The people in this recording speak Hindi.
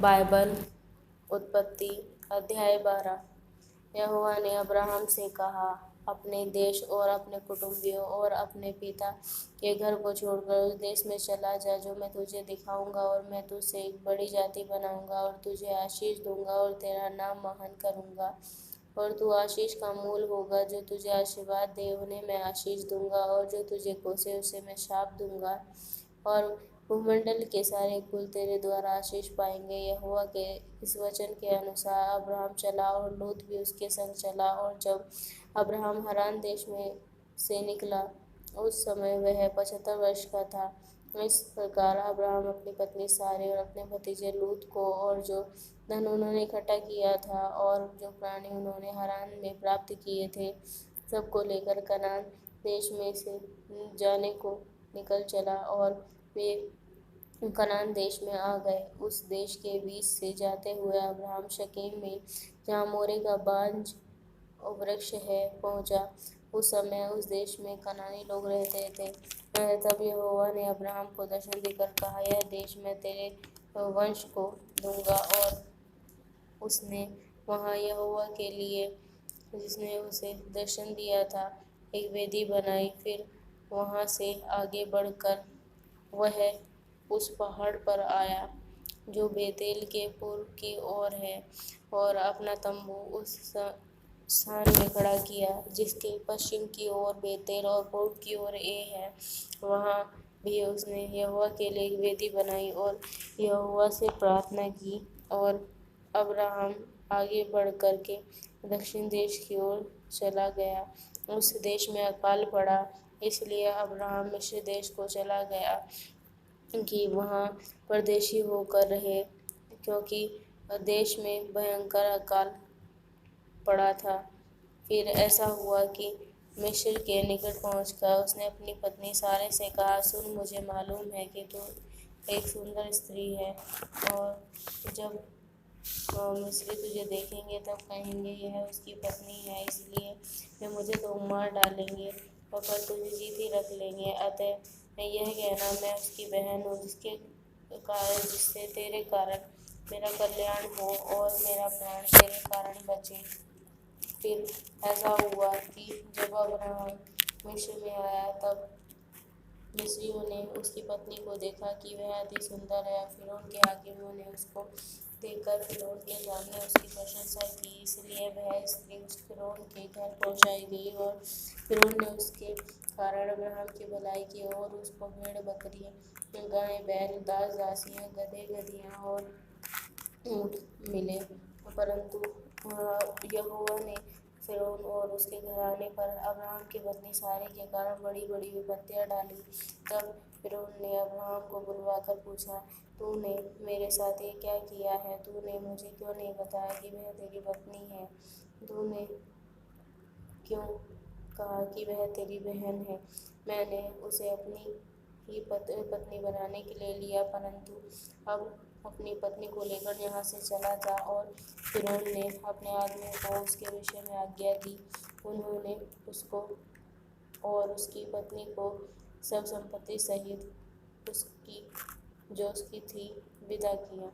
बाइबल उत्पत्ति अध्याय 12। यहोवा ने अब्राहम से कहा, अपने देश और अपने कुटुंबियों और अपने पिता के घर को छोड़कर उस देश में चला जा जो मैं तुझे दिखाऊंगा, और मैं तुझसे एक बड़ी जाति बनाऊंगा और तुझे आशीष दूंगा और तेरा नाम महान करूंगा, और तू आशीष का मूल होगा। जो तुझे आशीर्वाद दे उन्हें मैं आशीष दूंगा, और जो तुझे कोसे उसे मैं शाप दूंगा, और भूमंडल के सारे कुल तेरे द्वारा आशीष पाएंगे। यहोवा के इस वचन के अनुसार अब्राहम चला और लूत भी उसके संग चला। और जब अब्राहम हरान देश में से निकला, उस समय वह 75 वर्ष का था। इस प्रकार अब्राहम अपनी पत्नी सारे और अपने भतीजे लूत को और जो धन उन्होंने इकट्ठा किया था और जो प्राणी उन्होंने हरान में प्राप्त किए थे, सबको लेकर कनान देश में से जाने को निकल चला। और वे कनान देश में आ गए। उस देश के बीच से जाते हुए अब्राहम शकेम में, जहाँ मोरे का बांज वृक्ष है, पहुंचा। उस समय उस देश में कनानी लोग रहते थे। तब यहोवा ने अब्राहम को दर्शन देकर कहा, यह देश मैं तेरे वंश को दूंगा। और उसने वहाँ यहोवा के लिए, जिसने उसे दर्शन दिया था, एक वेदी बनाई। फिर वहाँ से आगे बढ़कर वह उस पहाड़ पर आया जो बेतेल के पूर्व की ओर है, और अपना तंबू उस स्थान में खड़ा किया जिसके पश्चिम की ओर बेतेल और पूर्व की ओर ए है। वहाँ भी उसने यहोवा के लिए एक वेदी बनाई और यहोवा से प्रार्थना की। और अब्राहम आगे बढ़ कर के दक्षिण देश की ओर चला गया। उस देश में अकाल पड़ा, इसलिए अब्राहम मिस्र देश को चला गया कि वहाँ परदेशी होकर रहे, क्योंकि देश में भयंकर अकाल पड़ा था। फिर ऐसा हुआ कि मिस्र के निकट पहुंचकर उसने अपनी पत्नी सारे से कहा, सुन, मुझे मालूम है कि तू एक सुंदर स्त्री है, और जब मिस्री तुझे देखेंगे तब कहेंगे यह उसकी पत्नी है, इसलिए वे मुझे तो मार डालेंगे और पर तुझे जीत ही रख लेंगे। अतः यह कहना, मैं उसकी बहन हूँ, जिससे तेरे कारण मेरा कल्याण हो और मेरा प्राण तेरे कारण बचे। फिर ऐसा हुआ कि जब अब्राहम मिस्र में आया, तब मिस्रियों ने उसकी पत्नी को देखा कि वह अति सुंदर है। फिरौन के हाकिमों ने उसको देखकर फिरौन के सामने उसकी प्रशंसा की, इसलिए वह स्त्री उस फिरौन के घर पहुंचाई गई। और फिरौन ने उसके कारण अब्राहम की भलाई की और उसको भेड़ बकरी, गाय बैल, दास दासियां, गदहे गदहियां और ऊँट मिले। परंतु यहोवा ने फिरौन और उसके घराने पर अब्राहम की पत्नी सारे के कारण बड़ी बड़ी विपत्तियां डाली। तब फिरौन ने अब्राहम को बुलवाकर पूछा, तूने मेरे साथ ये क्या किया है? तूने मुझे क्यों नहीं बताया कि वह तेरी पत्नी है? तूने क्यों कहा कि वह तेरी बहन है? मैंने उसे अपनी ही पत्नी बनाने के लिए लिया, परंतु अब अपनी पत्नी को लेकर यहाँ से चला जा। और फिरौन ने अपने आदमियों को उसके विषय में आज्ञा दी। उन्होंने उसको और उसकी पत्नी को सब संपत्ति सहित उसकी जो उसकी थी विदा किया।